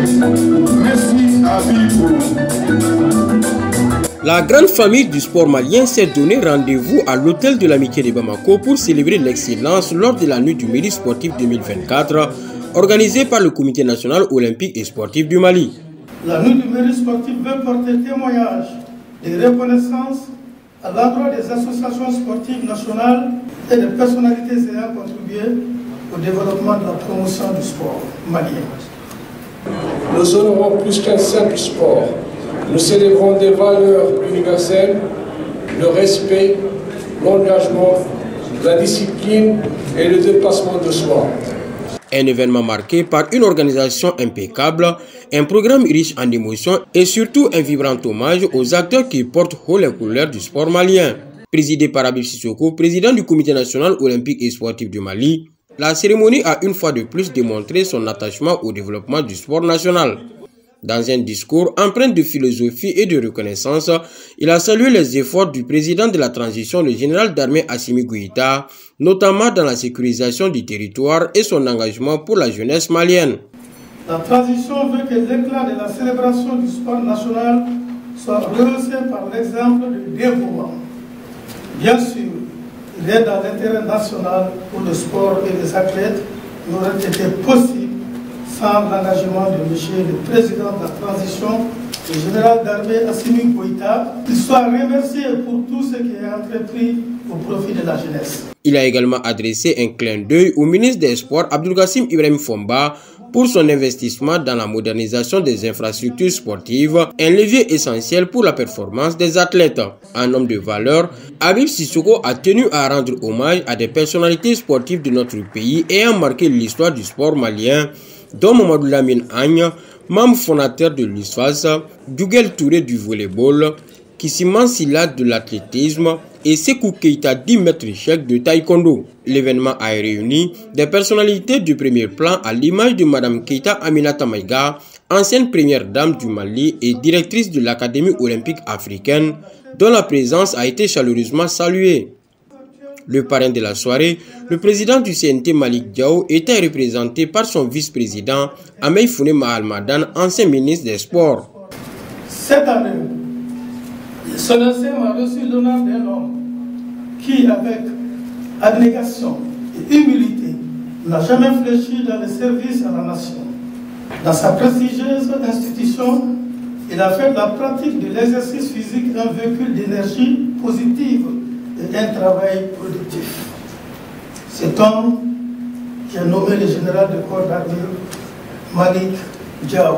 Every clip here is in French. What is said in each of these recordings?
Merci à Bibo. La grande famille du sport malien s'est donné rendez-vous à l'hôtel de l'Amitié de Bamako pour célébrer l'excellence lors de la nuit du mérite sportif 2024 organisée par le Comité national olympique et sportif du Mali. La nuit du mérite sportif veut porter témoignage de reconnaissance à l'endroit des associations sportives nationales et des personnalités ayant contribué au développement de la promotion du sport malien. Nous honorons plus qu'un simple sport. Nous célébrons des valeurs universelles, le respect, l'engagement, la discipline et le dépassement de soi. Un événement marqué par une organisation impeccable, un programme riche en émotions et surtout un vibrant hommage aux acteurs qui portent haut les couleurs du sport malien. Présidé par Habib Sissoko, président du Comité national olympique et sportif du Mali, la cérémonie a une fois de plus démontré son attachement au développement du sport national. Dans un discours empreint de philosophie et de reconnaissance, il a salué les efforts du président de la transition, le général d'armée Assimi Goïta, notamment dans la sécurisation du territoire et son engagement pour la jeunesse malienne. La transition veut que l'éclat de la célébration du sport national soit rehaussé par l'exemple du dévouement. Bien sûr, il est dans l'intérêt national pour le sport et les athlètes n'aurait été possible sans l'engagement de M. le Président de la Transition, le général d'armée Assimi Goïta, qu'il soit remercié pour tout ce qui est entrepris au profit de la jeunesse. Il a également adressé un clin d'œil au ministre des Sports, Abdulgassim Ibrahim Fomba, pour son investissement dans la modernisation des infrastructures sportives, un levier essentiel pour la performance des athlètes. En homme de valeur, Habib Sissoko a tenu à rendre hommage à des personnalités sportives de notre pays ayant marqué l'histoire du sport malien, dont Mamadou Lamine Agne, membre fondateur de l'USFAS, Douguel Touré du volleyball, Kissiman Silla de l'athlétisme et Sekou Keita 10 mètres chèques de taekwondo. L'événement a réuni des personnalités du premier plan à l'image de Mme Keita Aminata Maïga, ancienne première dame du Mali et directrice de l'Académie olympique africaine, dont la présence a été chaleureusement saluée. Le parrain de la soirée, le président du CNT Malik Diaw, était représenté par son vice-président Ahmed Founé Mahalmadan, ancien ministre des Sports. Cette année, le SONASEM a reçu l'honneur d'un homme qui, avec abnégation et humilité, n'a jamais fléchi dans le service à la nation. Dans sa prestigieuse institution, il a fait de la pratique de l'exercice physique un véhicule d'énergie positive et un travail productif. Cet homme qui a nommé le général de corps d'armée Malik Diaw.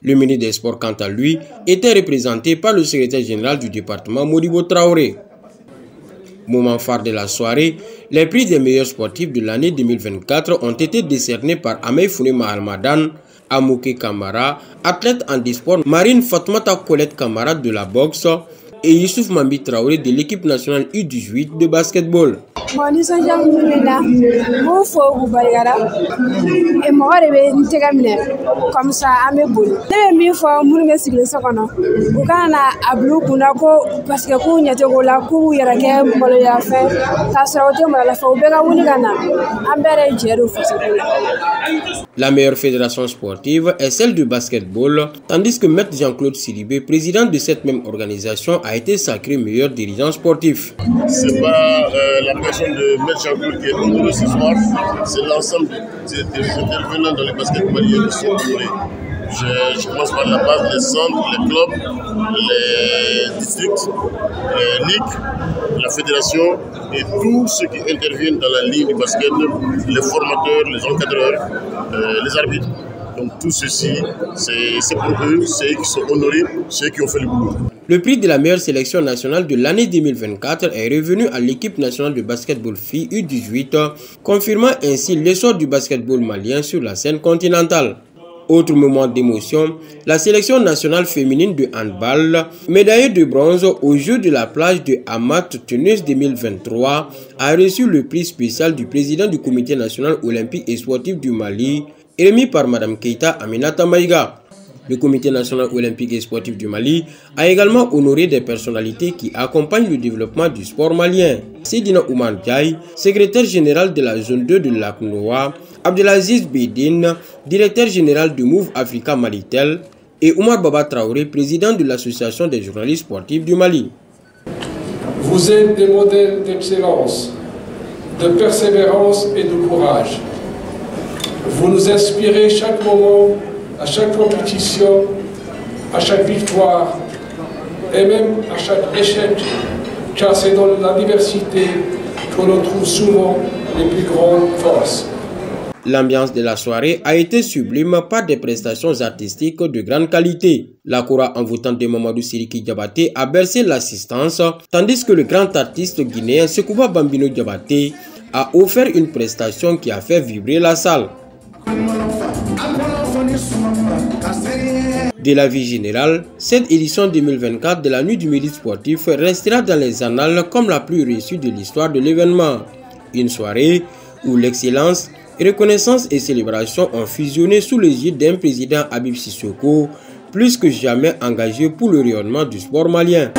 Le ministre des Sports, quant à lui, était représenté par le secrétaire général du département Modibo Traoré. Moment phare de la soirée, les prix des meilleurs sportifs de l'année 2024 ont été décernés par Ahmed Founé Mahalmadan, Amouké Kamara, athlète en e-sport, Marine Fatmata Colette Kamara de la boxe et Youssouf Mambi Traoré de l'équipe nationale U18 de basketball. Comme ça, la meilleure fédération sportive est celle du basketball, tandis que Maître Jean-Claude Sidibé, président de cette même organisation, a été sacré meilleur dirigeant sportif. C'est pas la personne de Maître Jean-Claude qui est honorée ce soir, c'est l'ensemble des intervenants dans le basket malien qui sont honorés. Je commence par la base, les centres, les clubs, les districts, les ligues, la fédération et tous ceux qui interviennent dans la ligne du basket, les formateurs, les encadreurs, les arbitres. Donc tout ceci, c'est pour eux, c'est eux qui sont honorés, c'est eux qui ont fait le boulot. Le prix de la meilleure sélection nationale de l'année 2024 est revenu à l'équipe nationale de basketball filles U18, confirmant ainsi l'essor du basketball malien sur la scène continentale. Autre moment d'émotion, la sélection nationale féminine de handball, médaillée de bronze aux Jeux de la plage de Amat Tunis 2023, a reçu le prix spécial du président du Comité national olympique et sportif du Mali, remis par Mme Keita Aminata Maïga. Le Comité national olympique et sportif du Mali a également honoré des personnalités qui accompagnent le développement du sport malien. Seydina Oumar Diaye, secrétaire général de la zone 2 de Lac Noir, Abdelaziz Bedine, directeur général du Move Africa Malitel, et Oumar Baba Traoré, président de l'association des journalistes sportifs du Mali. Vous êtes des modèles d'excellence, de persévérance et de courage. Vous nous inspirez chaque moment, à chaque compétition, à chaque victoire et même à chaque échec, car c'est dans la diversité que l'on trouve souvent les plus grandes forces. L'ambiance de la soirée a été sublime par des prestations artistiques de grande qualité. La Kora envoûtante de Mamadou Sidiki Diabaté a bercé l'assistance, tandis que le grand artiste guinéen Sekouba Bambino Diabaté a offert une prestation qui a fait vibrer la salle. De la vie générale, cette édition 2024 de la Nuit du Mérite sportif restera dans les annales comme la plus réussie de l'histoire de l'événement. Une soirée où l'excellence, reconnaissance et célébration ont fusionné sous l'égide d'un président Habib Sissoko, plus que jamais engagé pour le rayonnement du sport malien.